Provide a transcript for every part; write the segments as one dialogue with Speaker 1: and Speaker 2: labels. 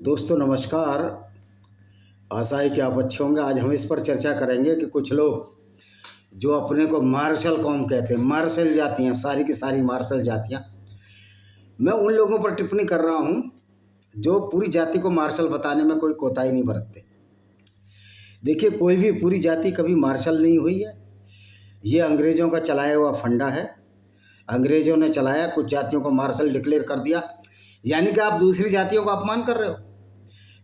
Speaker 1: दोस्तों नमस्कार। आशा है कि आप अच्छे होंगे। आज हम इस पर चर्चा करेंगे कि कुछ लोग जो अपने को मार्शल कौम कहते हैं, मार्शल जातियाँ, सारी की सारी मार्शल जातियाँ, मैं उन लोगों पर टिप्पणी कर रहा हूँ जो पूरी जाति को मार्शल बताने में कोई कोताही नहीं बरतते। देखिए, कोई भी पूरी जाति कभी मार्शल नहीं हुई है। ये अंग्रेज़ों का चलाया हुआ फंडा है। अंग्रेज़ों ने चलाया, कुछ जातियों को मार्शल डिक्लेयर कर दिया, यानी कि आप दूसरी जातियों का अपमान कर रहे हो।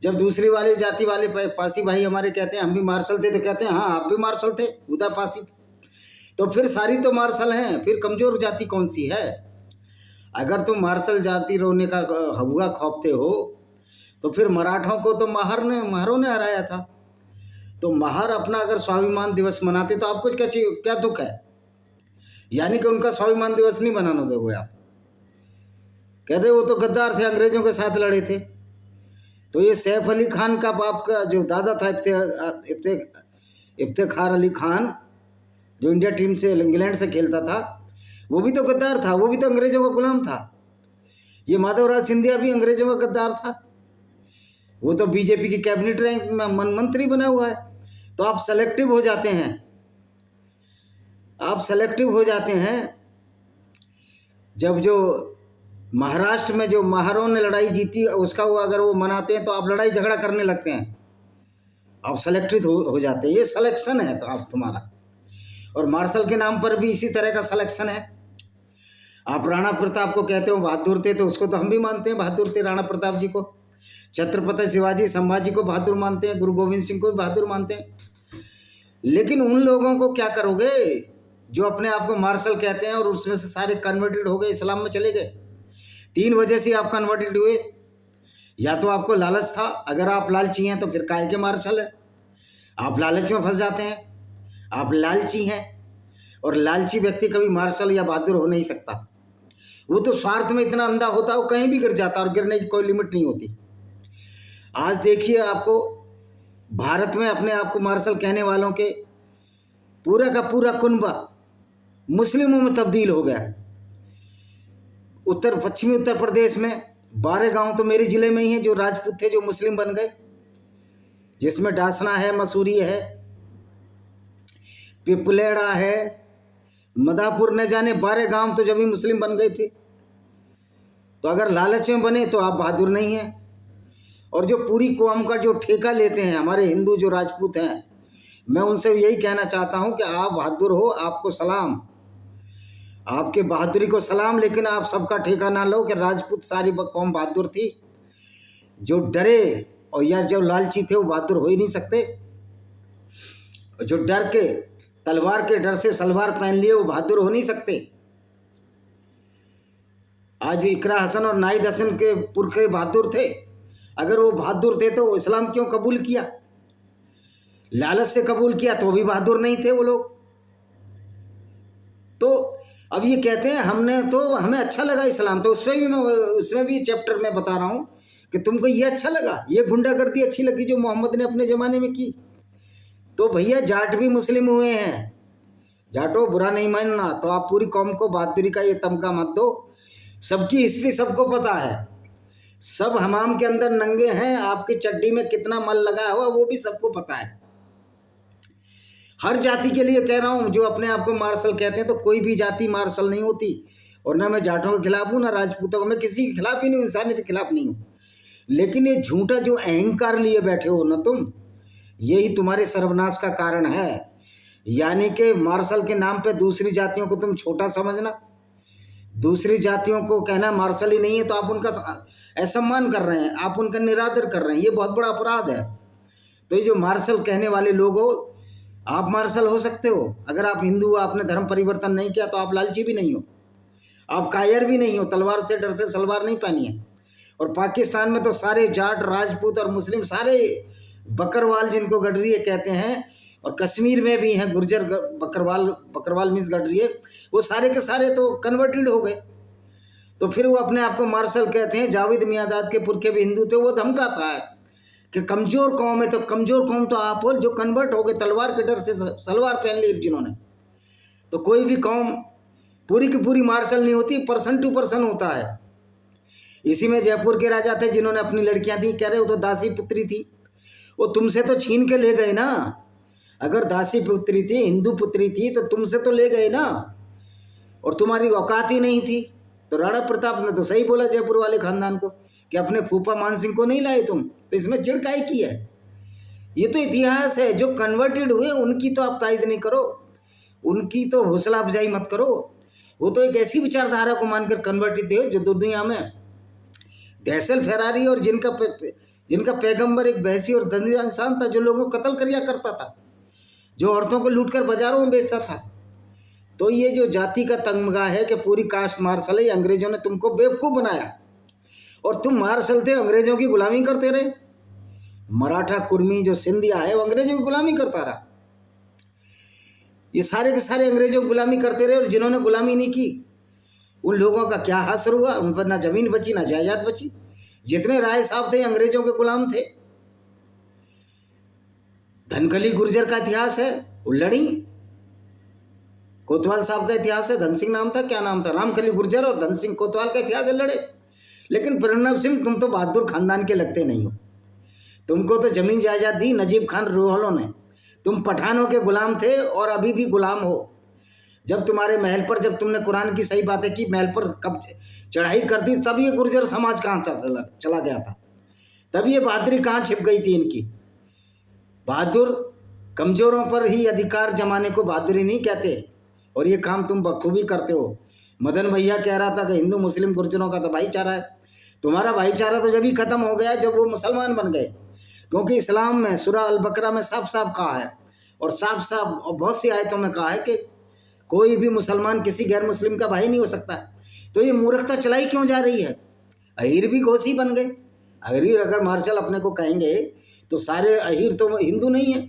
Speaker 1: जब दूसरी वाली जाति वाले पासी भाई हमारे कहते हैं हम भी मार्शल थे, तो कहते हैं हाँ आप भी मार्शल थे, उदा पासी थे, तो फिर सारी तो मार्शल हैं, फिर कमज़ोर जाति कौन सी है? अगर तुम मार्शल जाति रोने का हबुआ खोपते हो तो फिर मराठों को तो महारों ने हराया था। तो महार अपना अगर स्वाभिमान दिवस मनाते तो आपको क्या दुख है? यानी कि उनका स्वाभिमान दिवस नहीं मनाना दोगे आप। कहते वो तो गद्दार थे, अंग्रेज़ों के साथ लड़े थे। तो ये सैफ अली खान का बाप का जो दादा था, इफ्तेखार अली खान, जो इंडिया टीम से इंग्लैंड से खेलता था, वो भी तो गद्दार था, वो भी तो अंग्रेज़ों का गुलाम था। ये माधवराज सिंधिया भी अंग्रेज़ों का गद्दार था, वो तो बीजेपी की कैबिनेट रैंक में मंत्री बना हुआ है। तो आप सेलेक्टिव हो जाते हैं, जब जो महाराष्ट्र में जो महारों ने लड़ाई जीती उसका वो अगर वो मनाते हैं तो आप लड़ाई झगड़ा करने लगते हैं, आप सेलेक्टिव हो जाते हैं। ये सिलेक्शन है तो आप तुम्हारा। और मार्शल के नाम पर भी इसी तरह का सिलेक्शन है। आप राणा प्रताप को कहते हो बहादुर थे, तो उसको तो हम भी मानते हैं बहादुर थे, राणा प्रताप जी को। छत्रपति शिवाजी संभाजी को बहादुर मानते हैं, गुरु गोविंद सिंह को भी बहादुर मानते हैं। लेकिन उन लोगों को क्या करोगे जो अपने आप को मार्शल कहते हैं और उसमें से सारे कन्वर्टेड हो गए, इस्लाम में चले गए। 3 वजह से आप कन्वर्टेड हुए। या तो आपको लालच था, अगर आप लालची हैं तो फिर काहे के मार्शल है? आप लालच में फंस जाते हैं, आप लालची हैं, और लालची व्यक्ति कभी मार्शल या बहादुर हो नहीं सकता। वो तो स्वार्थ में इतना अंधा होता है, वो कहीं भी गिर जाता और गिरने की कोई लिमिट नहीं होती। आज देखिए, आपको भारत में अपने आप को मार्शल कहने वालों के पूरा का पूरा कुनबा मुस्लिमों में तब्दील हो गया। पश्चिमी उत्तर प्रदेश में 12 गांव तो मेरे ज़िले में ही हैं जो राजपूत थे, जो मुस्लिम बन गए, जिसमें डासना है, मसूरी है, पिपलेड़ा है, मदापुर, न जाने 12 गांव तो जब ही मुस्लिम बन गए थे। तो अगर लालच में बने तो आप बहादुर नहीं हैं। और जो पूरी कौम का जो ठेका लेते हैं हमारे हिंदू जो राजपूत हैं, मैं उनसे यही कहना चाहता हूं कि आप बहादुर हो, आपको सलाम, आपके बहादुरी को सलाम। लेकिन आप सबका ठेका ना लो कि राजपूत सारी कौम बहादुर थी। जो डरे और या जो लालची थे वो बहादुर हो ही नहीं सकते। जो डर के, तलवार के डर से सलवार पहन लिए, वो बहादुर हो नहीं सकते। आज इकरा हसन और नाहिद हसन के पुरखे बहादुर थे। अगर वो बहादुर थे तो इस्लाम क्यों कबूल किया? लालच से कबूल किया तो भी बहादुर नहीं थे वो लोग। तो अब ये कहते हैं हमें अच्छा लगा इस्लाम, तो उसमें भी चैप्टर में बता रहा हूँ कि तुमको ये अच्छा लगा, ये गुंडागर्दी अच्छी लगी जो मोहम्मद ने अपने ज़माने में की। तो भैया जाट भी मुस्लिम हुए हैं, जाटो बुरा नहीं मानना। तो आप पूरी कौम को बहादुरी का ये तमगा मत दो। सबकी हिस्ट्री सबको पता है, सब हमाम के अंदर नंगे हैं, आपकी चड्डी में कितना मल लगा हुआ वो भी सबको पता है। हर जाति के लिए कह रहा हूँ जो अपने आप को मार्शल कहते हैं, तो कोई भी जाति मार्शल नहीं होती। और ना मैं जाटों के खिलाफ हूँ, ना राजपूतों का, मैं किसी के खिलाफ ही नहीं हूँ, इंसानियत के खिलाफ नहीं हूँ। लेकिन ये झूठा जो अहंकार लिए बैठे हो ना तुम, यही तुम्हारे सर्वनाश का कारण है। यानी कि मार्शल के नाम पे दूसरी जातियों को तुम छोटा समझना, दूसरी जातियों को कहना मार्शल ही नहीं है, तो आप उनका असम्मान कर रहे हैं, आप उनका निरादर कर रहे हैं। ये बहुत बड़ा अपराध है। तो ये जो मार्शल कहने वाले लोग हो, आप मार्शल हो सकते हो अगर आप हिंदू हो, आपने धर्म परिवर्तन नहीं किया, तो आप लालची भी नहीं हो, आप कायर भी नहीं हो, तलवार से डर से सलवार नहीं पहनी है। और पाकिस्तान में तो सारे जाट, राजपूत और मुस्लिम, सारे बकरवाल जिनको गडरिये कहते हैं, और कश्मीर में भी हैं गुर्जर बकरवाल मीन्स गडरिये, वो सारे के सारे तो कन्वर्टेड हो गए। तो फिर वो अपने आप को मार्शल कहते हैं। जावेद मियाँदाद के पुरखे भी हिंदू थे, वो धमकाता है कि कमज़ोर कौम है, तो कमज़ोर कौम तो आप हो जो कन्वर्ट हो गए, तलवार के डर से सलवार पहन ली जिन्होंने। तो कोई भी कौम पूरी की पूरी मार्शल नहीं होती, पर्सन टू पर्सन होता है। इसी में जयपुर के राजा थे जिन्होंने अपनी लड़कियां दी, कह रहे वो तो दासी पुत्री थी, वो तुमसे तो छीन के ले गए ना। अगर दासी पुत्री थी, हिंदू पुत्री थी, तो तुमसे तो ले गए ना, और तुम्हारी औकात ही नहीं थी। तो राणा प्रताप ने तो सही बोला जयपुर वाले खानदान को कि अपने फूफा मान सिंह को नहीं लाए तुम, तो इसमें चिढ़ काहे की है? ये तो इतिहास है। जो कन्वर्टेड हुए उनकी तो आप तारीफ नहीं करो, उनकी तो हौसला अफजाई मत करो। वो तो एक ऐसी विचारधारा को मानकर कन्वर्टेड थे जो दुनिया में दहशत फैरारी, और जिनका पैगंबर एक बहसी और दंडिया इंसान था जो लोगों को कत्ल किया करता था, जो औरतों को लूटकर बाजारों में बेचता था। तो ये जो जाति का तमगा है कि पूरी कास्ट मार्शल है, अंग्रेजों ने तुमको बेवकूफ़ बनाया और तुम मार्शल थे, अंग्रेजों की गुलामी करते रहे। मराठा कुर्मी जो सिंधिया है वो अंग्रेजों की गुलामी करता रहा। ये सारे के सारे अंग्रेजों की गुलामी करते रहे, और जिन्होंने गुलामी नहीं की उन लोगों का क्या हासिल हुआ? उन पर ना जमीन बची ना जायदाद बची। जितने राय साहब थे अंग्रेजों के गुलाम थे। धनकली गुर्जर का इतिहास है, वो लड़ी। कोतवाल साहब का इतिहास है, धन सिंह नाम था, क्या नाम था, रामकली गुर्जर और धन सिंह कोतवाल का इतिहास है, लड़े। लेकिन प्रणब सिंह तुम तो बहादुर खानदान के लगते नहीं हो। तुमको तो जमीन जायदाद दी नजीब खान रोहलों ने। तुम पठानों के गुलाम थे और अभी भी गुलाम हो। जब तुम्हारे महल पर, जब तुमने कुरान की सही बातें की, महल पर कब चढ़ाई कर दी, तब ये गुर्जर समाज कहाँ चला गया था? तब ये बहादुरी कहाँ छिप गई थी इनकी? बहादुर कमजोरों पर ही अधिकार जमाने को बहादुरी नहीं कहते, और ये काम तुम बखूबी करते हो। मदन भैया कह रहा था कि हिंदू मुस्लिम गुर्जरों का तो भाईचारा है। तुम्हारा भाईचारा तो जब ही खत्म हो गया जब वो मुसलमान बन गए, क्योंकि इस्लाम में सूरह अल बकरा में साफ साफ कहा है, और साफ साफ और बहुत सी आयतों में कहा है कि कोई भी मुसलमान किसी गैर मुस्लिम का भाई नहीं हो सकता। तो ये मूर्खता चलाई क्यों जा रही है? अहीर भी घोसी बन गए। अहीर अगर मार्शल अपने को कहेंगे तो सारे अहीर तो हिंदू नहीं है।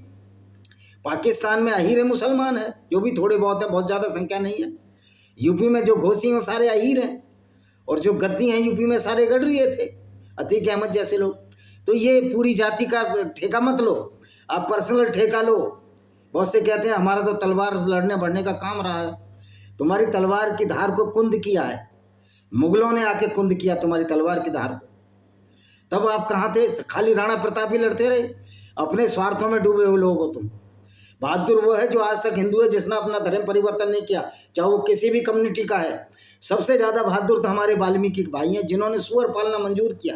Speaker 1: पाकिस्तान में अहीर मुसलमान है, जो भी थोड़े बहुत हैं, बहुत ज़्यादा संख्या नहीं है। यूपी में जो घोसी हैं सारे अहीर हैं, और जो गद्दी हैं यूपी में सारे गडरिये थे, अतीक अहमद जैसे लोग। तो ये पूरी जाति का ठेका मत लो, आप पर्सनल ठेका लो। बहुत से कहते हैं हमारा तो तलवार लड़ने बढ़ने का काम रहा है। तुम्हारी तलवार की धार को कुंद किया है, मुगलों ने आके कुंद किया तुम्हारी तलवार की धार को। तब आप कहाँ थे? खाली राणा प्रताप ही लड़ते रहे, अपने स्वार्थों में डूबे हुए लोग हो तुम। बहादुर वो है जो आज तक हिंदू है जिसने अपना धर्म परिवर्तन नहीं किया, चाहे वो किसी भी कम्युनिटी का है। सबसे ज़्यादा बहादुर तो हमारे वाल्मीकि भाई हैं, जिन्होंने सुअर पालना मंजूर किया।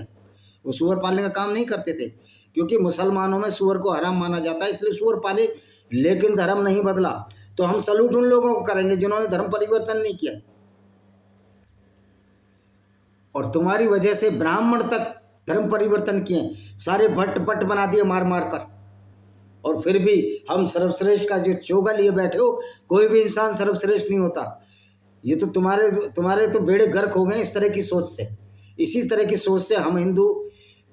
Speaker 1: वो सुअर पालने का काम नहीं करते थे, क्योंकि मुसलमानों में सुअर को हराम माना जाता है, इसलिए सुअर पाले, लेकिन धर्म नहीं बदला। तो हम सलूट उन लोगों को करेंगे जिन्होंने धर्म परिवर्तन नहीं किया। और तुम्हारी वजह से ब्राह्मण तक धर्म परिवर्तन किए, सारे भट्ट पट बना दिए मार मार कर। और फिर भी हम सर्वश्रेष्ठ का जो चोगा लिए बैठे हो, कोई भी इंसान सर्वश्रेष्ठ नहीं होता। ये तो तुम्हारे तो बेड़े गर्क हो गए इस तरह की सोच से। इसी तरह की सोच से हम हिंदू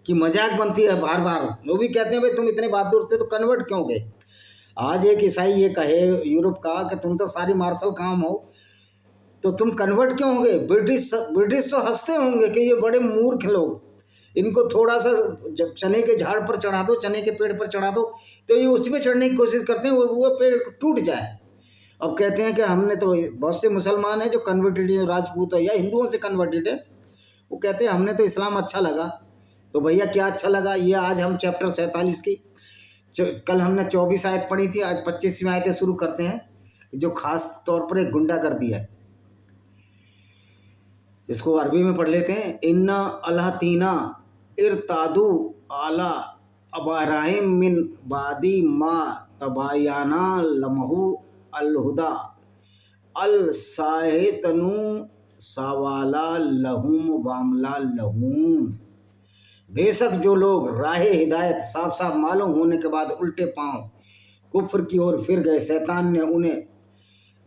Speaker 1: की मजाक बनती है बार बार। वो भी कहते हैं भाई तुम इतने बहादुर थे तो कन्वर्ट क्यों गए? आज एक ईसाई ये कहे यूरोप का कि तुम तो सारी मार्शल काम हो, तो तुम कन्वर्ट क्यों हो गए? ब्रिटिश तो हंसते होंगे कि ये बड़े मूर्ख लोग, इनको थोड़ा सा चने के झाड़ पर चढ़ा दो, चने के पेड़ पर चढ़ा दो, तो ये उसी में चढ़ने की कोशिश करते हैं, वो पेड़ टूट जाए। अब कहते हैं कि हमने तो, बहुत से मुसलमान हैं जो कन्वर्टेड है, राजपूत है या हिंदुओं से कन्वर्टेड है, वो कहते हैं हमने तो इस्लाम अच्छा लगा। तो भैया क्या अच्छा लगा? ये आज हम चैप्टर 47 की, कल हमने 24 आयत पढ़ी थी, आज 25वीं आयतें शुरू करते हैं, जो खास तौर पर एक गुंडागर्दी है। इसको अरबी में पढ़ लेते हैं। इन्ना अल्लातीना इरतादू आला अबाराहिम मिन बादी मा तबायाना लमहू अलहुदा अल साहितनु सवाला लहुम वामला लहुम। बेशक जो लोग राहे हिदायत साफ साफ मालूम होने के बाद उल्टे पांव कुफ्र की ओर फिर गए, शैतान ने उन्हें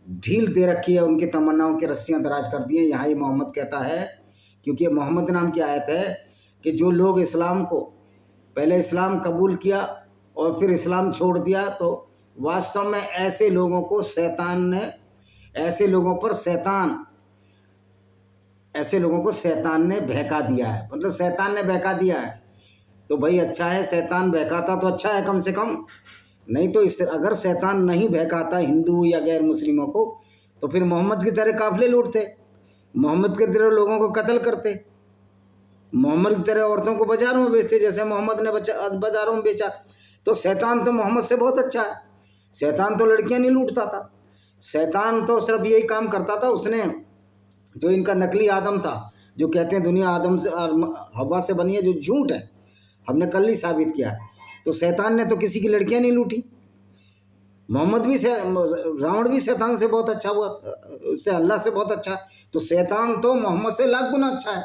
Speaker 1: ढील दे रखी है, उनकी तमन्नाओं की रस्सियां दराज कर दी हैं। यहाँ ही मोहम्मद कहता है, क्योंकि ये मोहम्मद नाम की आयत है, कि जो लोग इस्लाम को, पहले इस्लाम कबूल किया और फिर इस्लाम छोड़ दिया, तो वास्तव में ऐसे लोगों को शैतान ने, ऐसे लोगों को शैतान ने बहका दिया है। मतलब शैतान ने बहका दिया है, तो भाई अच्छा है, शैतान बहकाता तो अच्छा है कम से कम। नहीं तो इससे अगर शैतान नहीं बहकाता हिंदू या गैर मुस्लिमों को, तो फिर मोहम्मद की तरह काफिले लूटते, मोहम्मद की तरह लोगों को कत्ल करते। मोहम्मद की तरह औरतों को बाजारों में बेचते, जैसे मोहम्मद ने बाजारों में बेचा। तो शैतान तो मोहम्मद से बहुत अच्छा है। शैतान तो लड़कियां नहीं लूटता था, शैतान तो सिर्फ यही काम करता था। उसने जो इनका नकली आदम था, जो कहते हैं दुनिया आदम से और हवा से बनी है, जो झूठ है, हमने कल ही साबित किया। तो शैतान ने तो किसी की लड़कियां नहीं लूटी। मोहम्मद भी रावण भी शैतान से बहुत अच्छा हुआ, उससे अल्लाह से बहुत अच्छा। तो शैतान तो मोहम्मद से लाख गुना अच्छा है।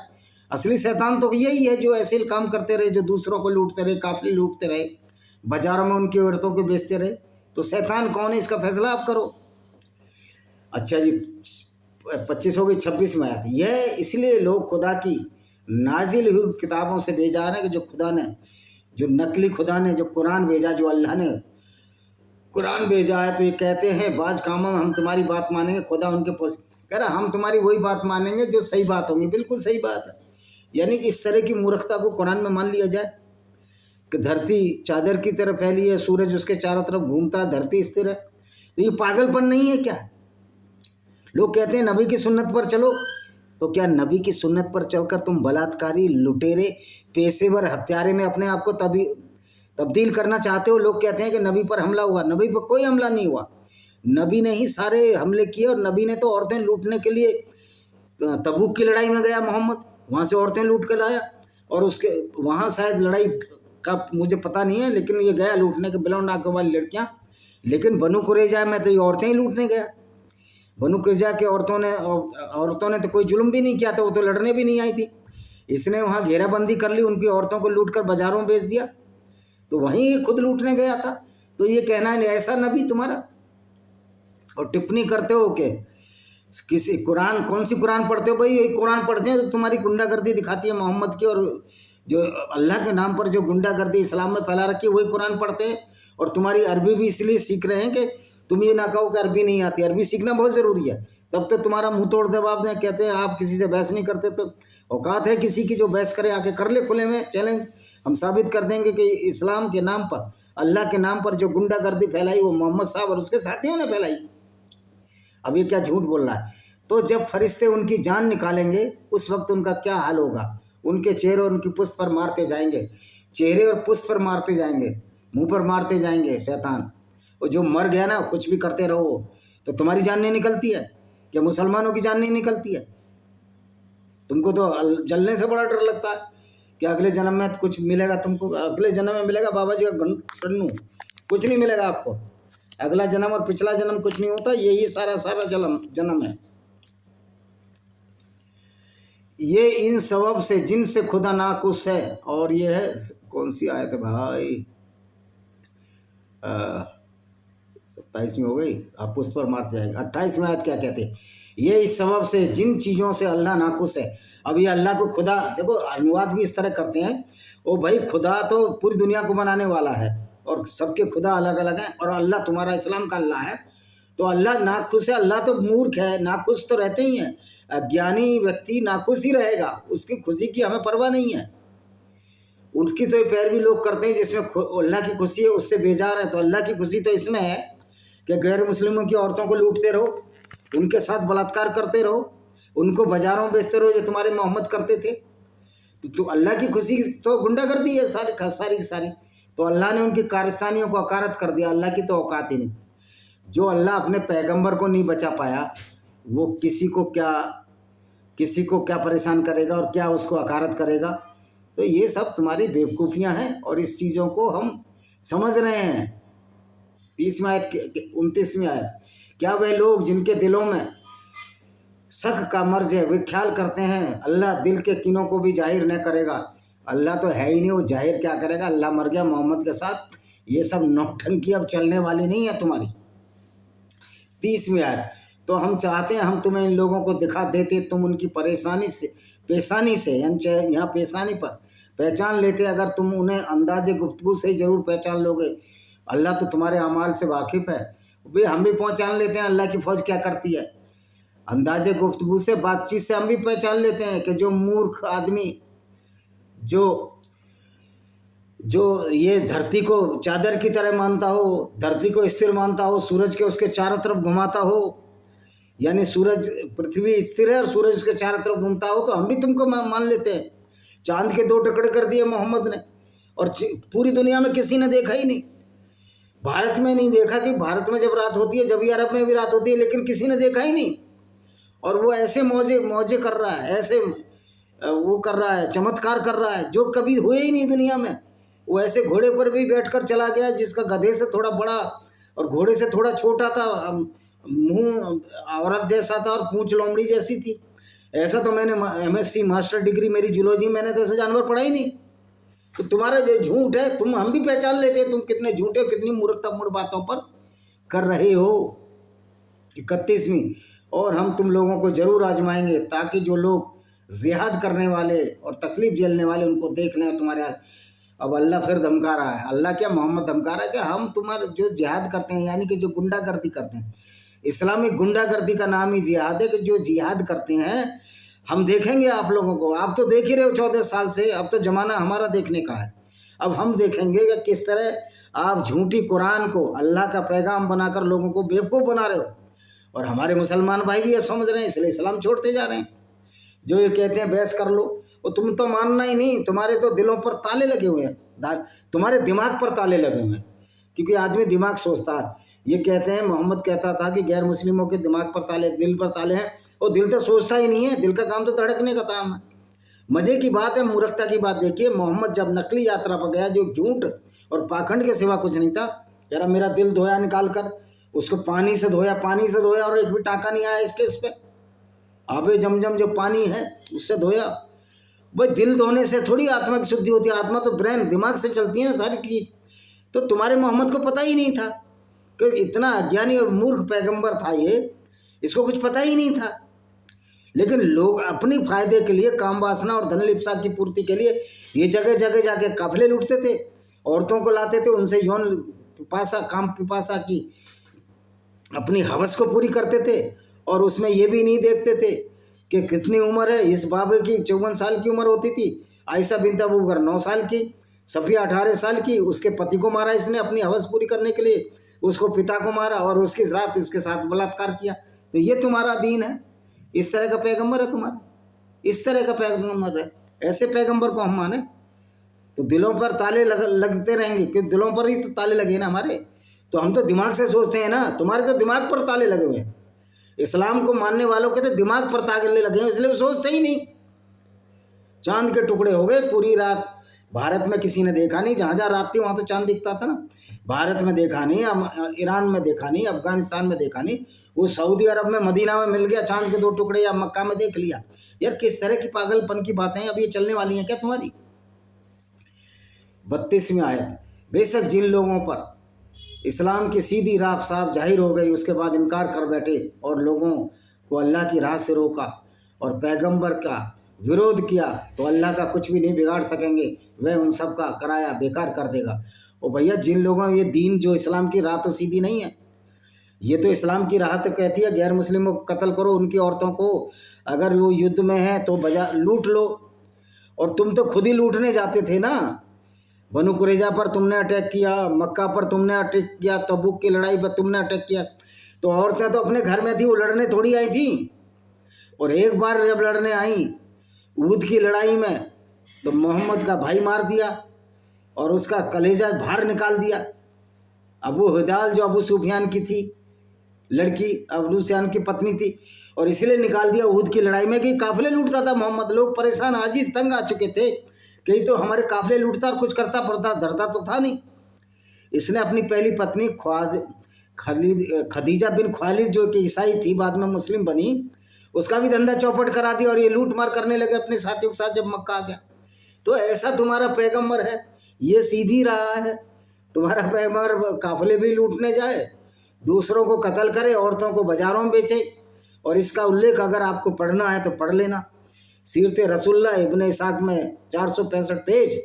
Speaker 1: असली शैतान तो यही है जो ऐसे काम करते रहे, जो दूसरों को लूटते रहे, काफिले लूटते रहे, बाजारों में उनकी औरतों को बेचते रहे। तो शैतान कौन है, इसका फैसला आप करो। अच्छा जी, 25 हो गई, 26 में आती यह। इसलिए लोग खुदा की नाजिल हुई किताबों से बेजार हैं कि जो खुदा ने, जो नकली खुदा ने जो कुरान भेजा, जो अल्लाह ने कुरान भेजा है, तो ये कहते हैं बाज कामों में हम तुम्हारी बात मानेंगे। खुदा उनके कह रहा हम तुम्हारी वही बात मानेंगे जो सही बात होंगी। बिल्कुल सही बात है। यानी कि इस तरह की मूर्खता को कुरान में मान लिया जाए कि धरती चादर की तरह फैली है, सूरज उसके चारों तरफ घूमता है, धरती स्थिर है। तो ये पागलपन नहीं है क्या? लोग कहते हैं नबी की सुन्नत पर चलो, तो क्या नबी की सुन्नत पर चलकर तुम बलात्कारी, लुटेरे, पेशेवर हत्यारे में अपने आप को तब्दील करना चाहते हो? लोग कहते हैं कि नबी पर हमला हुआ। नबी पर कोई हमला नहीं हुआ। नबी ने ही सारे हमले किए। और नबी ने तो औरतें लूटने के लिए तबूक की लड़ाई में गया मोहम्मद, वहाँ से औरतें लूट कर लाया। और उसके वहाँ शायद लड़ाई का मुझे पता नहीं है, लेकिन ये गया लूटने के, बिलौंड आंखों वाली लड़कियाँ। लेकिन बनु कुरैजा में तो ये औरतें ही लूटने गया। बनु कुरैजा के औरतों ने तो कोई जुल्म भी नहीं किया था, वो तो लड़ने भी नहीं आई थी। इसने वहाँ घेराबंदी कर ली, उनकी औरतों को लूट कर बाजारों में बेच दिया। तो वहीं खुद लूटने गया था। तो ये कहना है ऐसा नबी तुम्हारा, और टिप्पणी करते हो कि किसी कुरान, कौन सी कुरान पढ़ते हो भाई? यही कुरान पढ़ते हैं तो तुम्हारी गुंडागर्दी दिखाती है मोहम्मद की, और जो अल्लाह के नाम पर जो गुंडागर्दी इस्लाम में फैला रखी है वही कुरान पढ़ते हैं। और तुम्हारी अरबी भी इसलिए सीख रहे हैं कि तुम ये ना कहो कि अरबी नहीं आती। अरबी सीखना बहुत ज़रूरी है, तब तो तुम्हारा मुंह तोड़ जवाब दें। कहते हैं आप किसी से बहस नहीं करते, तो औकात है किसी की जो बहस करे, आके कर ले खुले में चैलेंज। हम साबित कर देंगे कि इस्लाम के नाम पर, अल्लाह के नाम पर जो गुंडागर्दी फैलाई वो मोहम्मद साहब और उसके साथियों ने फैलाई। अब ये क्या झूठ बोल रहा है? तो जब फरिश्ते उनकी जान निकालेंगे उस वक्त उनका क्या हाल होगा? उनके चेहरे और उनकी पुष्ट पर मारते जाएंगे, चेहरे और पुष्ट पर मारते जाएंगे, मुंह पर मारते जाएंगे शैतान। और जो मर गया ना, कुछ भी करते रहो, तो तुम्हारी जान नहीं निकलती है क्या? मुसलमानों की जान नहीं निकलती है? तुमको तो जलने से बड़ा डर लगता है कि अगले जन्म में कुछ मिलेगा तुमको। अगले जन्म में मिलेगा बाबा जी का गन्नू, कुछ नहीं मिलेगा आपको। अगला जन्म और पिछला जन्म कुछ नहीं होता, यही सारा जन्म है। ये इन सबब से जिनसे खुदा नाखुश है। और ये है कौन सी आयत है भाई? 27 में हो गई, आप उस पर मारते जाएंगे। 28 में आयत क्या कहते हैं? ये इस सबब से जिन चीज़ों से अल्लाह नाखुश है। अब ये अल्लाह को खुदा, देखो अनुवाद भी इस तरह करते हैं, ओ भाई खुदा तो पूरी दुनिया को बनाने वाला है और सबके खुदा अलग अलग हैं, और अल्लाह तुम्हारा इस्लाम का अल्लाह है। तो अल्लाह नाखुश है। अल्लाह तो मूर्ख है, नाखुश तो रहते ही हैं। अज्ञानी व्यक्ति नाखुश ही रहेगा, उसकी खुशी की हमें परवाह नहीं है। उसकी तो ये पैरवी लोग करते हैं जिसमें अल्लाह की खुशी है, उससे बेजार है। तो अल्लाह की खुशी तो इसमें है कि गैर मुस्लिमों की औरतों को लूटते रहो, उनके साथ बलात्कार करते रहो, उनको बाजारों में बेचते रहो, जो तुम्हारे मोहम्मद करते थे। तो अल्लाह की खुशी तो गुंडागर्दी है सारी की सारी। तो अल्लाह ने उनकी कारस्तानियों को अकारत कर दिया। अल्लाह की तो औकात ही नहीं। जो अल्लाह अपने पैगंबर को नहीं बचा पाया, वो किसी को क्या परेशान करेगा और क्या उसको अकारत करेगा? तो ये सब तुम्हारी बेवकूफ़ियाँ हैं और इस चीज़ों को हम समझ रहे हैं। 30 आयत 29 आयत, क्या वे लोग जिनके दिलों में शक का मर्ज है वे ख्याल करते हैं अल्लाह दिल के किनों को भी जाहिर न करेगा? अल्लाह तो है ही नहीं, वो जाहिर क्या करेगा? अल्लाह मर गया मोहम्मद के साथ। ये सब नौटंकी अब चलने वाली नहीं है तुम्हारी। 30 आयत, तो हम चाहते हैं हम तुम्हें इन लोगों को दिखा देते, तुम उनकी पेशानी से यानी यहाँ पेशानी पर पहचान लेते। अगर तुम उन्हें अंदाजे गुफ्तगू से ही जरूर पहचान लोगे। अल्लाह तो तुम्हारे अमाल से वाकिफ़ है। भाई हम भी पहचान लेते हैं अल्लाह की फ़ौज क्या करती है। अंदाजे गुफ्तगू से, बातचीत से हम भी पहचान लेते हैं कि जो मूर्ख आदमी जो ये धरती को चादर की तरह मानता हो, धरती को स्थिर मानता हो, सूरज के उसके चारों तरफ घुमाता हो, यानी सूरज, पृथ्वी स्थिर है और सूरज उसके चारों तरफ घूमता हो, तो हम भी तुमको मान लेते हैं चांद के 2 टुकड़े कर दिए मोहम्मद ने, और पूरी दुनिया में किसी ने देखा ही नहीं। भारत में नहीं देखा कि भारत में जब रात होती है जब ही अरब में भी रात होती है, लेकिन किसी ने देखा ही नहीं। और वो ऐसे मौजे मौजे कर रहा है, ऐसे वो कर रहा है, चमत्कार कर रहा है जो कभी हुए ही नहीं दुनिया में। वो ऐसे घोड़े पर भी बैठकर चला गया जिसका गधे से थोड़ा बड़ा और घोड़े से थोड़ा छोटा था, मुंह औरत जैसा था और पूंछ लोमड़ी जैसी थी। ऐसा तो मैंने MSc मास्टर डिग्री मेरी जूलॉजी, मैंने तो ऐसे जानवर पढ़ा ही नहीं। तो तुम्हारा जो झूठ है, हम भी पहचान लेते हैं तुम कितने झूठे हो, कितनी मूर्खतापूर्ण बातों पर कर रहे हो। 31वीं और हम तुम लोगों को जरूर आजमाएंगे, ताकि जो लोग जिहाद करने वाले और तकलीफ झेलने वाले उनको देख लें तुम्हारे हाल। अब अल्लाह फिर धमका रहा है, अल्लाह क्या, मोहम्मद धमका रहा है कि हम तुम्हारे जो जिहाद करते हैं, यानी कि जो गुंडागर्दी करते हैं, इस्लामिक गुंडागर्दी का नाम ही जिहाद है, कि जो जिहाद करते हैं हम देखेंगे आप लोगों को। आप तो देख ही रहे हो 14 साल से, अब तो ज़माना हमारा देखने का है। अब हम देखेंगे कि किस तरह आप झूठी कुरान को अल्लाह का पैगाम बनाकर लोगों को बेवकूफ़ बना रहे हो। और हमारे मुसलमान भाई भी अब समझ रहे हैं, इसलिए इस्लाम छोड़ते जा रहे हैं। जो ये कहते हैं बहस कर लो, वो तुम तो मानना ही नहीं, तुम्हारे तो दिलों पर ताले लगे हुए हैं, तुम्हारे दिमाग पर ताले लगे हुए हैं, क्योंकि आदमी दिमाग सोचता है। ये कहते हैं, मोहम्मद कहता था कि गैर मुस्लिमों के दिमाग पर ताले, दिल पर ताले हैं। वो दिल तो सोचता ही नहीं है, दिल का काम तो धड़कने का काम है। मज़े की बात है, मूर्खता की बात देखिए, मोहम्मद जब नकली यात्रा पर गया, जो झूठ और पाखंड के सिवा कुछ नहीं था, यार मेरा दिल धोया निकाल कर, उसको पानी से धोया और एक भी टाँका नहीं आया इसके इस पर। आबे जमजम जो पानी है उससे धोया। भाई दिल धोने से थोड़ी आत्मा की शुद्धि होती है, आत्मा तो ब्रेन दिमाग से चलती है ना सारी चीज। तो तुम्हारे मोहम्मद को पता ही नहीं था कि इतना अज्ञानी और मूर्ख पैगंबर था ये, इसको कुछ पता ही नहीं था। लेकिन लोग अपनी फायदे के लिए, काम वासना और धन लिप्सा की पूर्ति के लिए ये जगह जगह जाके काफिले लूटते थे, औरतों को लाते थे, उनसे यौन पिपासा, काम पिपासा की अपनी हवस को पूरी करते थे। और उसमें ये भी नहीं देखते थे कि कितनी उम्र है। इस बाबे की 54 साल की उम्र होती थी, आयशा बिन्त अबू बकर 9 साल की, सफ़िया 18 साल की। उसके पति को मारा इसने अपनी हवस पूरी करने के लिए, उसको पिता को मारा और उसके साथ इसके साथ बलात्कार किया। तो ये तुम्हारा दीन है? इस तरह का पैगंबर है तुम्हारा? इस तरह का पैगंबर है? ऐसे पैगंबर को हम माने तो दिलों पर ताले लगते रहेंगे, क्योंकि दिलों पर ही तो ताले लगे ना हमारे। तो हम तो दिमाग से सोचते हैं ना, तुम्हारे तो दिमाग पर ताले लगे हुए हैं। इस्लाम को मानने वालों के तो दिमाग पर ताले लगे हैं, इसलिए वो सोचते ही नहीं। चांद के टुकड़े हो गए पूरी रात, भारत में किसी ने देखा नहीं। जहाँ जहाँ रात थी वहाँ तो चांद दिखता था ना। भारत में देखा नहीं, ईरान में देखा नहीं, अफगानिस्तान में देखा नहीं, वो सऊदी अरब में मदीना में मिल गया चांद के 2 टुकड़े, या मक्का में देख लिया। यार किस तरह की पागलपन की बातें अब ये चलने वाली हैं क्या तुम्हारी? 32वीं आयत, बेशक जिन लोगों पर इस्लाम की सीधी राह साफ जाहिर हो गई, उसके बाद इनकार कर बैठे और लोगों को अल्लाह की राह से रोका और पैगंबर का विरोध किया, तो अल्लाह का कुछ भी नहीं बिगाड़ सकेंगे, वह उन सब का कराया बेकार कर देगा। और भैया जिन लोगों, ये दीन जो इस्लाम की राह तो सीधी नहीं है। ये तो इस्लाम की राह तो कहती है गैर मुस्लिमों को कत्ल करो, उनकी औरतों को, अगर वो युद्ध में है तो बजा लूट लो। और तुम तो खुद ही लूटने जाते थे ना। बनु कुरैजा पर तुमने अटैक किया, मक्का पर तुमने अटैक किया, तबूक की लड़ाई पर तुमने अटैक किया। तो औरतें तो अपने घर में थी, वो लड़ने थोड़ी आई थी। और एक बार जब लड़ने आई ऊद की लड़ाई में, तो मोहम्मद का भाई मार दिया और उसका कलेजा बाहर निकाल दिया। अबू हिदाल जो अबू सुफियान की थी लड़की, अबू सुफियान की पत्नी थी, और इसलिए निकाल दिया ऊद की लड़ाई में कि काफिले लूटता था मोहम्मद। लोग परेशान, आजीज, तंग आ चुके थे कि तो हमारे काफिले लूटता और कुछ करता पड़ता धरता तो था नहीं। इसने अपनी पहली पत्नी खदीजा बिन ख्वालिद जो कि ईसाई थी, बाद में मुस्लिम बनी, उसका भी धंधा चौपट करा दिया और ये लूट मार करने लगे अपने साथियों के साथ जब मक्का आ गया। तो ऐसा तुम्हारा पैगंबर है, ये सीधी राह है तुम्हारा पैगंबर। काफिले भी लूटने जाए, दूसरों को कत्ल करे, औरतों को बाजारों में बेचे। और इसका उल्लेख अगर आपको पढ़ना है तो पढ़ लेना, सीरत रसूलुल्लाह इब्ने इसाक में 465 पेज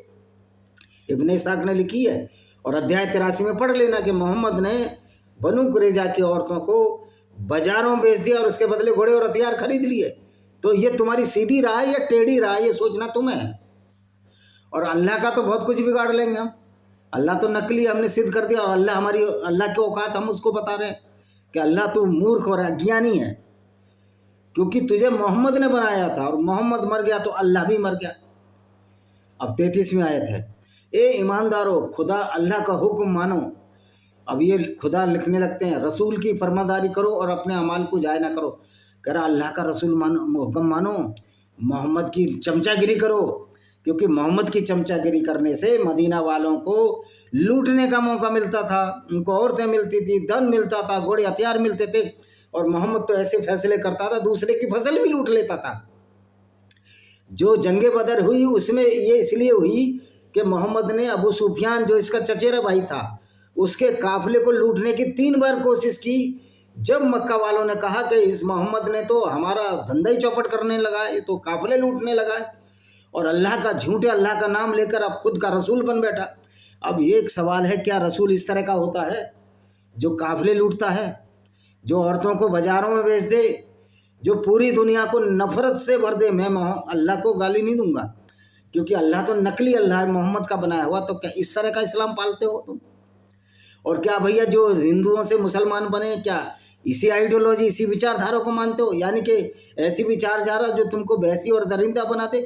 Speaker 1: इब्ने इसाक ने लिखी है, और अध्याय 83 में पढ़ लेना कि मोहम्मद ने बनु कुरैजा की औरतों को बाजारों में बेच दिया और उसके बदले घोड़े और हथियार खरीद लिए। तो ये तुम्हारी सीधी राह या टेढ़ी राह, ये सोचना तुम्हें है। और अल्लाह का तो बहुत कुछ बिगाड़ लेंगे हम। अल्लाह तो नकली हमने सिद्ध कर दिया, और अल्लाह की औकात हम उसको बता रहे हैं कि अल्लाह तू मूर्ख और अज्ञानी है, क्योंकि तुझे मोहम्मद ने बनाया था और मोहम्मद मर गया तो अल्लाह भी मर गया। अब 33वीं आयत है, ए ईमानदारो खुदा अल्लाह का हुक्म मानो। अब ये खुदा लिखने लगते हैं, रसूल की फरमादारी करो और अपने अमाल को जाय ना करो। कह रहा अल्लाह का रसूल मानो, हुक्म मानो, मोहम्मद की चमचागिरी करो, क्योंकि मोहम्मद की चमचागिरी करने से मदीना वालों को लूटने का मौका मिलता था, उनको औरतें मिलती थी, धन मिलता था, घोड़े हथियार मिलते थे, और मोहम्मद तो ऐसे फैसले करता था दूसरे की फसल भी लूट लेता था। जो जंगे बदर हुई उसमें ये इसलिए हुई कि मोहम्मद ने अबू सुफियान जो इसका चचेरा भाई था उसके काफिले को लूटने की 3 बार कोशिश की। जब मक्का वालों ने कहा कि इस मोहम्मद ने तो हमारा धंधा ही चौपट करने लगा है, ये तो काफिले लूटने लगा है, और अल्लाह का झूठे अल्लाह का नाम लेकर अब खुद का रसूल बन बैठा। अब ये एक सवाल है, क्या रसूल इस तरह का होता है जो काफिले लूटता है, जो औरतों को बाजारों में बेच दे, जो पूरी दुनिया को नफरत से भर दे? मैं अल्लाह को गाली नहीं दूंगा, क्योंकि अल्लाह तो नकली अल्लाह है, मोहम्मद का बनाया हुआ। तो क्या इस तरह का इस्लाम पालते हो तुम? और क्या भैया जो हिंदुओं से मुसलमान बने, क्या इसी आइडियोलॉजी इसी विचारधारा को मानते हो? यानी कि ऐसी विचारधारा जो तुमको भैंसी और दरिंदा बना दे,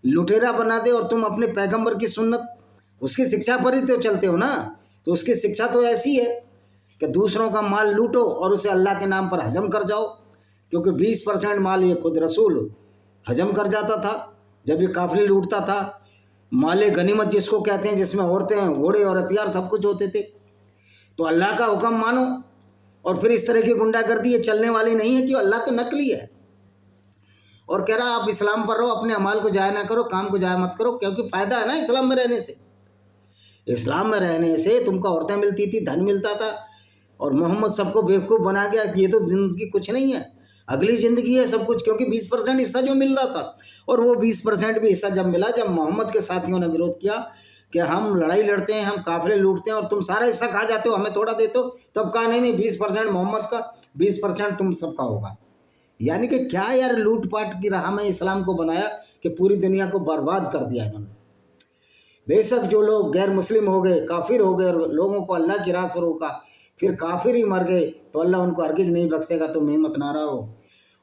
Speaker 1: लुटेरा बना दे, और तुम अपने पैगंबर की सुन्नत उसकी शिक्षा पर ही तो चलते हो ना। तो उसकी शिक्षा तो ऐसी है कि दूसरों का माल लूटो और उसे अल्लाह के नाम पर हजम कर जाओ, क्योंकि 20% माल ये खुद रसूल हजम कर जाता था जब ये काफिले लूटता था। माले गनीमत जिसको कहते हैं, जिसमें औरतें, घोड़े और हथियार सब कुछ होते थे। तो अल्लाह का हुक्म मानो, और फिर इस तरह की गुंडागर्दी ये चलने वाली नहीं है, कि अल्लाह तो नकली है। और कह रहा आप इस्लाम पर रहो, अपने अमाल को जाया ना करो, काम को जाया मत करो, क्योंकि फ़ायदा है ना इस्लाम में रहने से। इस्लाम में रहने से तुमको औरतें मिलती थी, धन मिलता था, और मोहम्मद सबको बेवकूफ़ बना गया कि ये तो ज़िंदगी कुछ नहीं है, अगली ज़िंदगी है सब कुछ। क्योंकि 20% हिस्सा जो मिल रहा था, और वो 20% भी हिस्सा जब मिला, जब मोहम्मद के साथियों ने विरोध किया कि हम लड़ाई लड़ते हैं, हम काफिले लूटते हैं, और तुम सारा हिस्सा खा जाते हो, हमें थोड़ा देते हो, तब कहा नहीं 20% मोहम्मद का, 20% तुम सबका होगा। यानी कि क्या यार, लूटपाट की राह में इस्लाम को बनाया कि पूरी दुनिया को बर्बाद कर दिया इन्होंने। बेशक जो लोग गैर मुस्लिम हो गए, काफिर हो गए, लोगों को अल्लाह की राह से रोका, फिर काफिर ही मर गए, तो अल्लाह उनको हरगिज़ नहीं बख्शेगा, तुम हिम्मत ना रहो।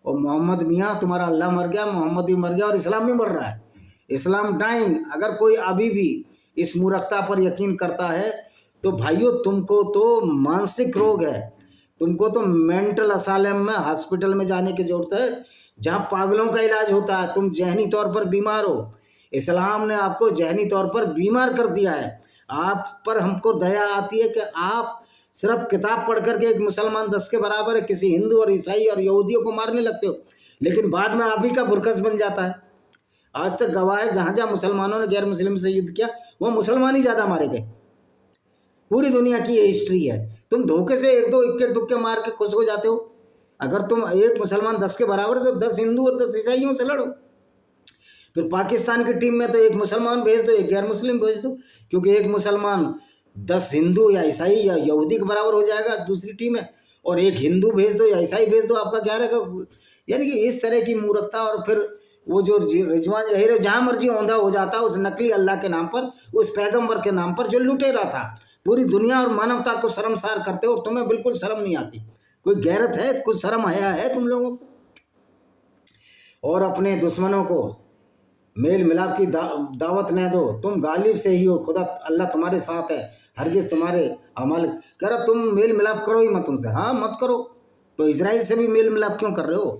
Speaker 1: और मोहम्मद मियाँ तुम्हारा अल्लाह मर गया, मोहम्मद भी मर गया, और इस्लाम भी मर रहा है। इस्लाम डाइंग। अगर कोई अभी भी इस मूर्खता पर यकीन करता है तो भाइयों तुमको तो मानसिक रोग है, तुमको तो मेंटल असालम में, हॉस्पिटल में जाने की जरूरत है, जहाँ पागलों का इलाज होता है। तुम जहनी तौर पर बीमार हो, इस्लाम ने आपको जहनी तौर पर बीमार कर दिया है। आप पर हमको दया आती है कि आप सिर्फ किताब पढ़ करके एक मुसलमान 10 के बराबर है, किसी हिंदू और ईसाई और यहूदियों को मारने लगते हो, लेकिन बाद में आप ही का बुरकस बन जाता है। आज तक गवाह है, जहाँ जहाँ मुसलमानों ने गैर मुस्लिम से युद्ध किया, वो मुसलमान ही ज़्यादा मारे गए। पूरी दुनिया की ये हिस्ट्री है। तुम धोखे से 1-2 इक्के दुक्के मार के खुश हो जाते हो। अगर तुम एक मुसलमान 10 के बराबर, तो 10 हिंदू और 10 ईसाइयों से लड़ो। फिर पाकिस्तान की टीम में तो एक मुसलमान भेज दो, एक गैर मुस्लिम भेज दो, क्योंकि एक मुसलमान 10 हिंदू या ईसाई या यहूदी के बराबर हो जाएगा दूसरी टीम में, और एक हिंदू भेज दो या ईसाई भेज दो, आपका क्या रहेगा? यानी कि इस तरह की मूर्खता। और फिर वो जो रिजवान जहीर है, जहाँ मर्जी औंधा हो जाता है उस नकली अल्लाह के नाम पर, उस पैगंबर के नाम पर जो लुटे रहा था। पूरी दुनिया और मानवता को शर्मसार करते हो, और तुम्हें बिल्कुल शर्म नहीं आती। कोई गैरत है, कुछ शर्म हया है तुम लोगों को? और अपने दुश्मनों को मेल मिलाप की दावत न दो। तुम गालिब से ही हो, खुदा अल्लाह तुम्हारे साथ है, हरगिज़ तुम्हारे अमल। कह रहा तुम मेल मिलाप करो ही मत उनसे। हाँ मत करो। तो इजराइल से भी मेल मिलाप क्यों कर रहे हो?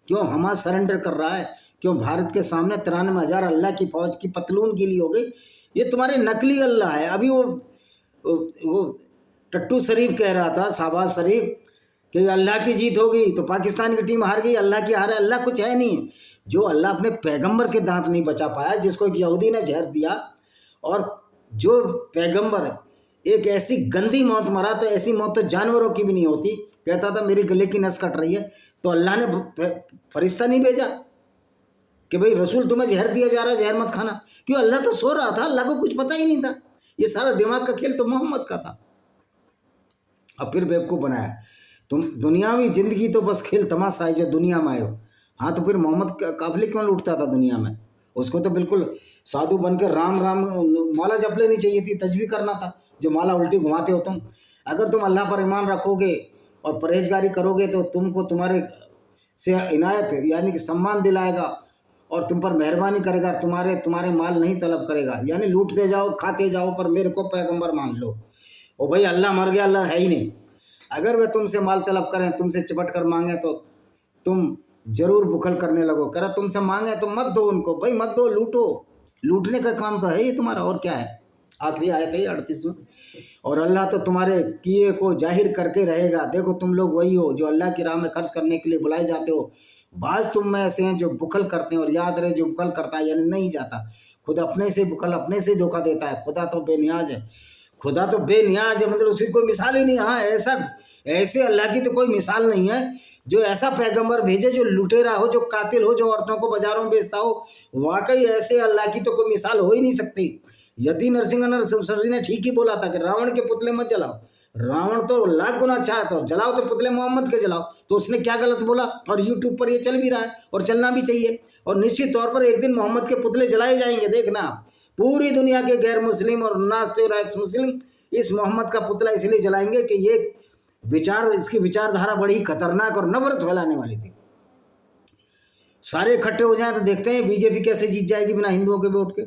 Speaker 1: क्यों हमास सरेंडर कर रहा है? क्यों भारत के सामने 93,000 अल्लाह की फौज की पतलून गीली हो गई? ये तुम्हारे नकली अल्लाह है। अभी वो टट्टू शरीफ कह रहा था, शाहबाज शरीफ, कि अल्लाह की जीत होगी, तो पाकिस्तान की टीम हार गई, अल्लाह की हार है। अल्लाह कुछ है नहीं। जो अल्लाह अपने पैगंबर के दांत नहीं बचा पाया, जिसको एक यहूदी ने जहर दिया, और जो पैगंबर एक ऐसी गंदी मौत मरा, तो ऐसी मौत तो जानवरों की भी नहीं होती। कहता था मेरी गले की नस कट रही है, तो अल्लाह ने फरिश्ता नहीं भेजा कि भाई रसूल तुम्हें जहर दिया जा रहा है, जहर मत खाना? क्यों? अल्लाह तो सो रहा था, अल्लाह को कुछ पता ही नहीं था। ये सारा दिमाग का खेल तो मोहम्मद का था। अब फिर बेवकूफ़ बनाया। तुम दुनियावी ज़िंदगी तो बस खेल तमाशा है जो दुनिया में आए हो। हाँ तो फिर मोहम्मद काफिले क्यों लूटता था दुनिया में? उसको तो बिल्कुल साधु बनकर राम राम माला जप लेनी चाहिए थी, तस्बीह करना था, जो माला उल्टी घुमाते हो तुम। अगर तुम अल्लाह पर ईमान रखोगे और परहेजगारी करोगे तो तुमको तुम्हारे से इनायत यानी कि सम्मान दिलाएगा, और तुम पर मेहरबानी करेगा, तुम्हारे माल नहीं तलब करेगा, यानी लूटते जाओ खाते जाओ पर मेरे को पैगंबर मान लो। ओ भाई अल्लाह मर गया, अल्लाह है ही नहीं। अगर वह तुमसे माल तलब करें, तुमसे चिपट कर मांगे तो तुम जरूर बुखल करने लगो। कह रहा तुमसे मांगे तो मत दो उनको, भाई मत दो, लूटो, लूटने का काम तो है ये तुम्हारा, और क्या है। आखिरी आयत है 38 और अल्लाह तो तुम्हारे किए को जाहिर करके रहेगा। देखो तुम लोग वही हो जो अल्लाह की राह में खर्च करने के लिए बुलाए जाते हो। बाज तुम में ऐसे हैं जो बुखल करते हैं, और याद रहे जो बुखल करता है यानी नहीं जाता, खुद अपने से बुखल अपने से धोखा देता है। खुदा तो बेनियाज है, खुदा तो बेनियाज है, मतलब उसकी कोई मिसाल ही नहीं। हाँ ऐसे अल्लाह की तो कोई मिसाल नहीं है जो ऐसा पैगंबर भेजे जो लुटेरा हो, जो कातिल हो, जो औरतों को बाजारों में बेचता हो। वाकई ऐसे अल्लाह की तो कोई मिसाल हो ही नहीं सकती। यति नरसिंह ने ठीक ही बोला था कि रावण के पुतले मत जलाओ। रावण तो लाख गुना अच्छा है, तो जलाओ तो पुतले मोहम्मद के जलाओ। तो उसने क्या गलत बोला। और यूट्यूब पर ये चल भी रहा है और चलना भी चाहिए। और निश्चित तौर पर एक दिन मोहम्मद के पुतले जलाए जाएंगे, देखना। पूरी दुनिया के गैर मुस्लिम और नास्ते और एक्स मुस्लिम इस मोहम्मद का पुतला इसलिए जलाएंगे कि ये इसकी विचारधारा बड़ी खतरनाक और नफरत फैलाने वाली थी। सारे इकट्ठे हो जाएं तो देखते हैं बीजेपी कैसे जीत जाएगी बिना हिंदुओं के वोट के।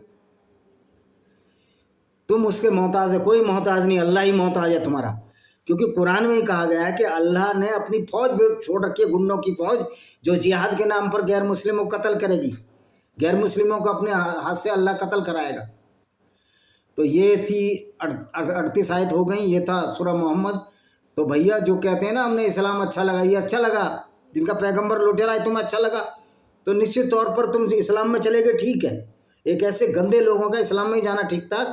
Speaker 1: तुम उसके मोहताज है, कोई मोहताज नहीं, अल्लाह ही मोहताज है तुम्हारा। क्योंकि कुरान में ही कहा गया है कि अल्लाह ने अपनी फौज छोड़ रखी है, गुंडों की फौज, जो जिहाद के नाम पर गैर मुस्लिमों को कत्ल करेगी। गैर मुस्लिमों को अपने हाथ से अल्लाह कत्ल कराएगा। तो ये थी 38 आयत हो गई, ये था सूरह मोहम्मद। तो भैया जो कहते हैं ना हमने इस्लाम अच्छा लगा, ये अच्छा लगा, जिनका पैगंबर लुटेरा है तुम्हें अच्छा लगा, तो निश्चित तौर पर तुम इस्लाम में चले गए, ठीक है। एक ऐसे गंदे लोगों का इस्लाम में जाना ठीक था,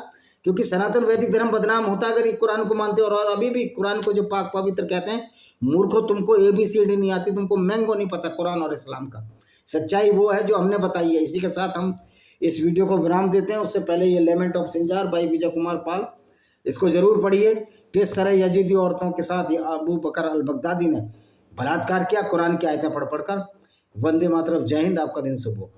Speaker 1: क्योंकि सनातन वैदिक धर्म बदनाम होता अगर ये कुरान को मानते। और अभी भी कुरान को जो पाक पवित्र कहते हैं, मूर्खों तुमको ABCD नहीं आती, तुमको मैंगो नहीं पता कुरान और इस्लाम का। सच्चाई वो है जो हमने बताई है। इसी के साथ हम इस वीडियो को विराम देते हैं। उससे पहले ये लेमेंट of Sinjar by Vijay Kumar Pal, इसको जरूर पढ़िए। किस तरह यजीदी औरतों के साथ अबू बकर अल बगदादी ने बलात्कार किया, कुरान की आयतें पढ़ पढ़कर। वंदे मातरम, जय हिंद, आपका दिन शुभ हो।